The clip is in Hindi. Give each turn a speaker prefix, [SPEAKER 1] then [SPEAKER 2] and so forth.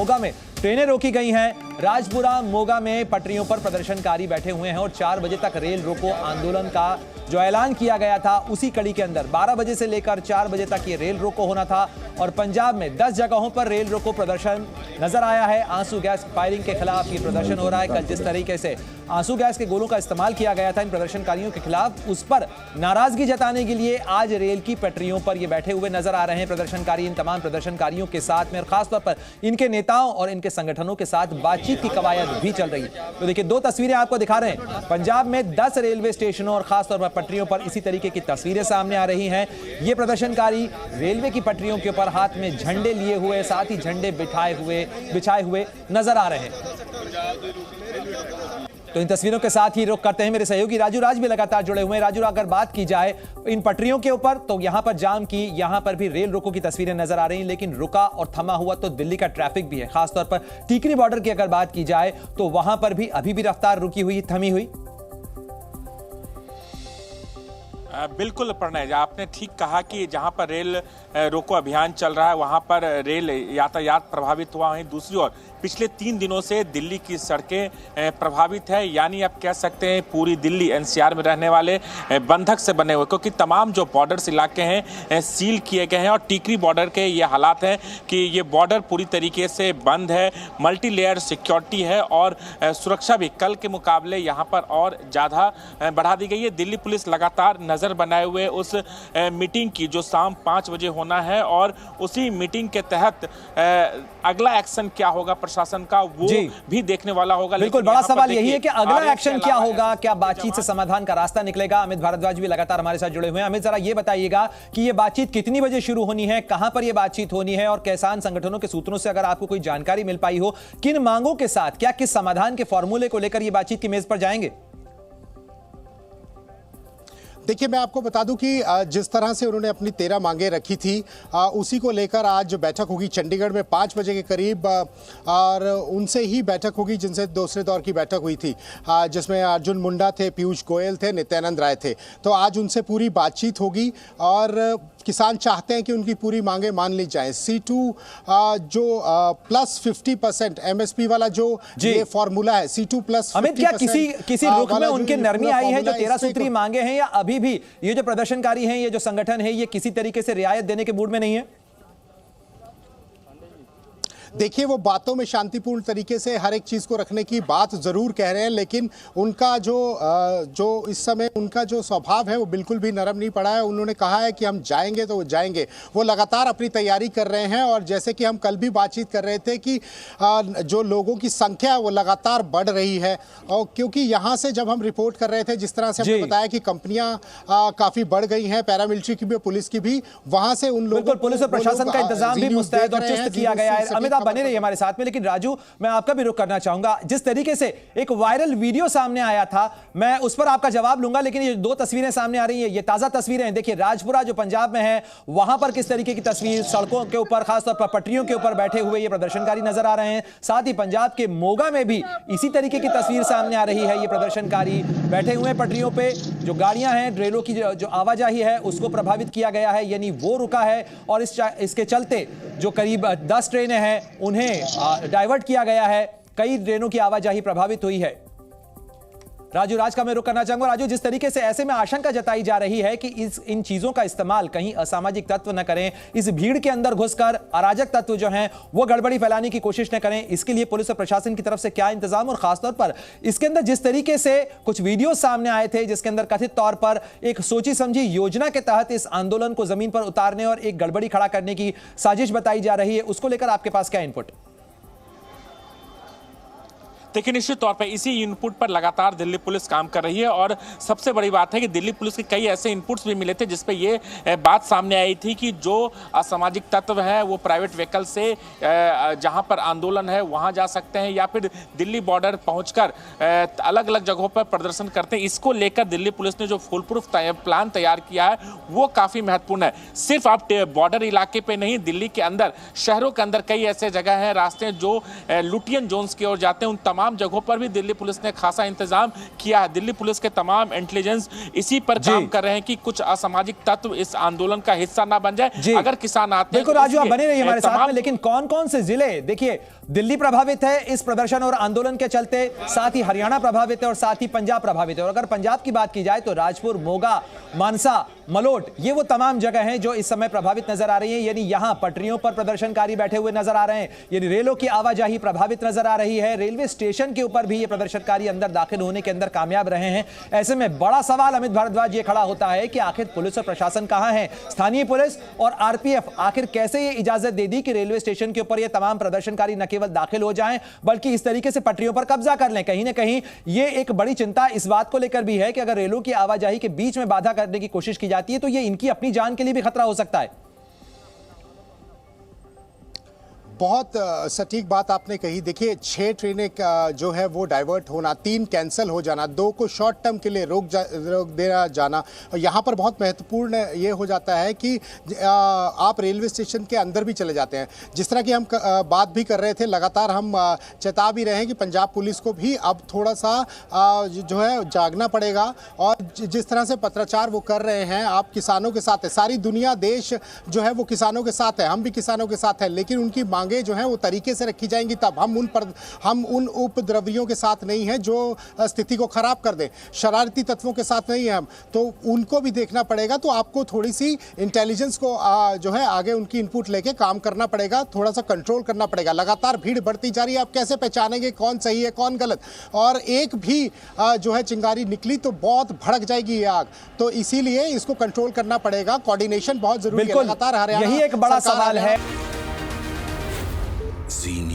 [SPEAKER 1] मोगा में ट्रेनें रोकी गई हैं। राजपुरा मोगा में पटरियों पर प्रदर्शनकारी बैठे हुए हैं और 4 बजे तक रेल रोको आंदोलन का जो ऐलान किया गया था उसी कड़ी के अंदर 12 बजे से लेकर 4 बजे तक ये रेल रोको होना था। और पंजाब में 10 जगहों पर रेल रोको प्रदर्शन नजर आया है। आंसू गैस फायरिंग के खिलाफ ये प्रदर्शन हो रहा है। कल जिस तरीके से आंसू गैस के गोलों का इस्तेमाल किया गया था इन प्रदर्शनकारियों के खिलाफ, उस पर नाराजगी जताने के लिए आज रेल की पटरियों पर ये बैठे हुए नजर आ रहे हैं प्रदर्शनकारी। इन तमाम प्रदर्शनकारियों के साथ में और खासतौर पर इनके नेताओं और इनके संगठनों के साथ बातचीत की कवायद भी चल रही है। तो देखिए 2 तस्वीरें आपको दिखा रहे हैं। पंजाब में 10 रेलवे स्टेशनों और खासतौर पर पटरियों पर इसी तरीके की तस्वीरें सामने आ रही हैं। ये प्रदर्शनकारी रेलवे की पटरियों के ऊपर हाथ में झंडे लिए हुए, साथ ही झंडे बिछाए हुए नजर आ रहे हैं। तो इन तस्वीरों के साथ ही रुख करते हैं मेरे सहयोगी राजू राज भी लगातार जुड़े हुए हैं। राजू, अगर बात की जाए इन पटरियों के ऊपर तो यहां पर जाम की, यहां पर भी रेल रोको की तस्वीरें नजर आ रही हैं, लेकिन रुका और थमा हुआ तो दिल्ली का ट्रैफिक भी है। खासतौर पर टीकरी बॉर्डर की अगर बात की जाए तो वहां पर भी अभी भी रफ्तार रुकी हुई, थमी हुई।
[SPEAKER 2] बिल्कुल प्रणय, आपने ठीक कहा कि जहां पर रेल रोको अभियान चल रहा है वहां पर रेल यातायात प्रभावित हुआ है। दूसरी ओर पिछले 3 दिनों से दिल्ली की सड़कें प्रभावित है, यानी आप कह सकते हैं पूरी दिल्ली एनसीआर में रहने वाले बंधक से बने हुए, क्योंकि तमाम जो बॉर्डर्स इलाके हैं सील किए गए हैं। और टीकरी बॉर्डर के ये हालात हैं कि ये बॉर्डर पूरी तरीके से बंद है, मल्टी लेयर सिक्योरिटी है और सुरक्षा भी कल के मुकाबले यहाँ पर और ज़्यादा बढ़ा दी गई है। दिल्ली पुलिस लगातार नज़र बनाए हुए उस मीटिंग की जो शाम 5 बजे होना है और उसी मीटिंग के तहत अगला एक्शन क्या होगा प्रशासन का वो भी देखने वाला होगा।
[SPEAKER 1] बिल्कुल, बड़ा सवाल यही है कि अगला एक्शन क्या होगा, क्या बातचीत से समाधान का रास्ता निकलेगा। अमित भारद्वाज भी लगातार हमारे साथ जुड़े हुए हैं। अमित, जरा ये बताइएगा कि ये बातचीत कितनी बजे शुरू होनी है, कहां पर ये बातचीत होनी है और किसान संगठनों के सूत्रों से अगर आपको कोई जानकारी मिल पाई हो, किन मांगों के साथ, क्या किस समाधान के फॉर्मूले को लेकर ये बातचीत की मेज पर जाएंगे?
[SPEAKER 3] देखिए, मैं आपको बता दूं कि जिस तरह से उन्होंने अपनी 13 मांगे रखी थी उसी को लेकर आज बैठक होगी चंडीगढ़ में 5 बजे के करीब, और उनसे ही बैठक होगी जिनसे दूसरे दौर की बैठक हुई थी, जिसमें अर्जुन मुंडा थे, पीयूष गोयल थे, नित्यानंद राय थे। तो आज उनसे पूरी बातचीत होगी और किसान चाहते हैं कि उनकी पूरी मांगे मान ली जाएं। C2 जो प्लस 50% MSP वाला जो ये फॉर्मूला है, C2 प्लस 50%।
[SPEAKER 1] अमित, क्या किसी रुख में उनकी नरमी आई है जो 13 सूत्री मांगे हैं, या अभी भी ये जो प्रदर्शनकारी हैं, ये जो संगठन है, ये किसी तरीके से रियायत देने के मूड में नहीं है?
[SPEAKER 3] देखिए, वो बातों में शांतिपूर्ण तरीके से हर एक चीज़ को रखने की बात ज़रूर कह रहे हैं, लेकिन उनका जो इस समय उनका जो स्वभाव है वो बिल्कुल भी नरम नहीं पड़ा है। उन्होंने कहा है कि हम जाएंगे तो वो जाएंगे। वो लगातार अपनी तैयारी कर रहे हैं और जैसे कि हम कल भी बातचीत कर रहे थे कि जो लोगों की संख्या है वो लगातार बढ़ रही है। और क्योंकि यहाँ से जब हम रिपोर्ट कर रहे थे, जिस तरह से हमने बताया कि कंपनियाँ काफ़ी बढ़ गई हैं, पैरामिलिट्री की भी, पुलिस की भी, वहाँ से उन लोगों
[SPEAKER 1] पुलिस और प्रशासन का इंतजाम भी मुस्तैद और चुस्त किया गया है। अमित, बने रहिए हमारे साथ में। लेकिन राजू, मैं आपका भी रुख करना चाहूंगा। जिस तरीके से एक वायरल वीडियो सामने आया था, मैं उस पर आपका जवाब लूंगा, लेकिन ये 2 तस्वीरें सामने आ रही हैं, ये ताजा तस्वीरें हैं। देखिए, राजपुरा जो पंजाब में है, वहां पर किस तरीके की तस्वीर, सड़कों के ऊपर, खासतौर पर पटरियों के ऊपर बैठे हुए ये प्रदर्शनकारी नजर आ रहे हैं। साथ ही पंजाब के मोगा में भी इसी तरीके की तस्वीर सामने आ रही है। ये प्रदर्शनकारी बैठे हुए पटरियों पे, जो गाड़ियां हैं, रेलों की जो आवाजाही है उसको प्रभावित किया गया है, यानी वो रुका है। और इसके चलते जो करीब 10 ट्रेनें हैं उन्हें डाइवर्ट किया गया है। कई ट्रेनों की आवाजाही प्रभावित हुई है। राजू राज का मैं रुख करना चाहूंगा। राजू, जिस तरीके से ऐसे में आशंका जताई जा रही है कि इन चीजों का इस्तेमाल कहीं असामाजिक तत्व न करें, इस भीड़ के अंदर घुसकर अराजक तत्व जो हैं वो गड़बड़ी फैलाने की कोशिश न करें, इसके लिए पुलिस और प्रशासन की तरफ से क्या इंतजाम, और खासतौर पर इसके अंदर जिस तरीके से कुछ वीडियो सामने आए थे जिसके अंदर कथित तौर पर एक सोची समझी योजना के तहत इस आंदोलन को जमीन पर उतारने और एक गड़बड़ी खड़ा करने की साजिश बताई जा रही है, उसको लेकर आपके पास क्या इनपुट?
[SPEAKER 2] देखिए, निश्चित तौर पर इसी इनपुट पर लगातार दिल्ली पुलिस काम कर रही है और सबसे बड़ी बात है कि दिल्ली पुलिस के कई ऐसे इनपुट्स भी मिले थे जिसपे ये बात सामने आई थी कि जो असामाजिक तत्व है वो प्राइवेट व्हीकल से जहां पर आंदोलन है वहां जा सकते हैं या फिर दिल्ली बॉर्डर पहुंचकर अलग अलग जगहों पर प्रदर्शन करते हैं। इसको लेकर दिल्ली पुलिस ने जो फुल प्रूफ प्लान तैयार किया है वो काफ़ी महत्वपूर्ण है। सिर्फ आप बॉर्डर इलाके पर नहीं, दिल्ली के अंदर, शहरों के अंदर कई ऐसे जगह हैं, रास्ते जो लुटियन जोन्स की ओर जाते हैं, उन तमाम तमाम जगहों पर भी दिल्ली पुलिस ने खासा इंतजाम किया है। दिल्ली पुलिस के तमाम इंटेलिजेंस इसी पर काम कर रहे हैं कि कुछ असामाजिक तत्व इस आंदोलन का हिस्सा ना बन जाए। अगर किसान आते हैं
[SPEAKER 1] बिल्कुल राजू, आप बने रहिए हमारे साथ में। लेकिन कौन कौन से जिले, देखिए दिल्ली प्रभावित है इस प्रदर्शन और आंदोलन के चलते, साथ ही हरियाणा प्रभावित है और साथ ही पंजाब प्रभावित है। और अगर पंजाब की बात की जाए तो राजपुर, मोगा, मानसा, मलोट, ये वो तमाम जगह हैं जो इस समय प्रभावित नजर आ रही हैं। यानी यहां पटरियों पर प्रदर्शनकारी बैठे हुए नजर आ रहे हैं, यानी रेलों की आवाजाही प्रभावित नजर आ रही है। रेलवे स्टेशन के ऊपर भी ये प्रदर्शनकारी अंदर दाखिल होने के अंदर कामयाब रहे हैं। ऐसे में बड़ा सवाल अमित भारद्वाज ये खड़ा होता है कि आखिर पुलिस और प्रशासन कहां है? स्थानीय पुलिस और आरपीएफ आखिर कैसे ये इजाजत दे दी कि रेलवे स्टेशन के ऊपर ये तमाम प्रदर्शनकारी न केवल दाखिल हो जाएं बल्कि इस तरीके से पटरियों पर कब्जा कर लें? कहीं ना कहीं ये एक बड़ी चिंता इस बात को लेकर भी है कि अगर रेलों की आवाजाही के बीच में बाधा करने की कोशिश की जाती है तो ये इनकी अपनी जान के लिए भी खतरा हो सकता है।
[SPEAKER 3] बहुत सटीक बात आपने कही। देखिए 6 ट्रेनें जो है वो डाइवर्ट होना, 3 कैंसिल हो जाना, 2 को शॉर्ट टर्म के लिए रोक देना जाना, यहाँ पर बहुत महत्वपूर्ण ये हो जाता है कि आप रेलवे स्टेशन के अंदर भी चले जाते हैं। जिस तरह की हम बात भी कर रहे थे, लगातार हम चेता भी रहे हैं कि पंजाब पुलिस को भी अब थोड़ा सा जो है जागना पड़ेगा। और जिस तरह से पत्राचार वो कर रहे हैं, आप किसानों के साथ है, सारी दुनिया देश जो है वो किसानों के साथ है, हम भी किसानों के साथ हैं, लेकिन उनकी मांग जो हैं वो तरीके से रखी जाएंगी तब। हम उन उपद्रवियों के साथ नहीं हैं जो स्थिति को खराब कर दें, शरारती तत्वों के साथ नहीं है हम, तो उनको भी देखना पड़ेगा। तो आपको थोड़ी सी इंटेलिजेंस को जो है आगे उनकी इनपुट लेके काम करना पड़ेगा, थोड़ा सा कंट्रोल करना पड़ेगा। लगातार भीड़ बढ़ती जा रही है, आप कैसे पहचानेंगे कौन सही है कौन गलत? और एक भी जो है चिंगारी निकली तो बहुत भड़क जाएगी ये आग, तो इसीलिए इसको कंट्रोल करना पड़ेगा। कोऑर्डिनेशन बहुत जरूरी है। लगातार हरियाणा
[SPEAKER 1] यही एक बड़ा सवाल है।
[SPEAKER 4] Scene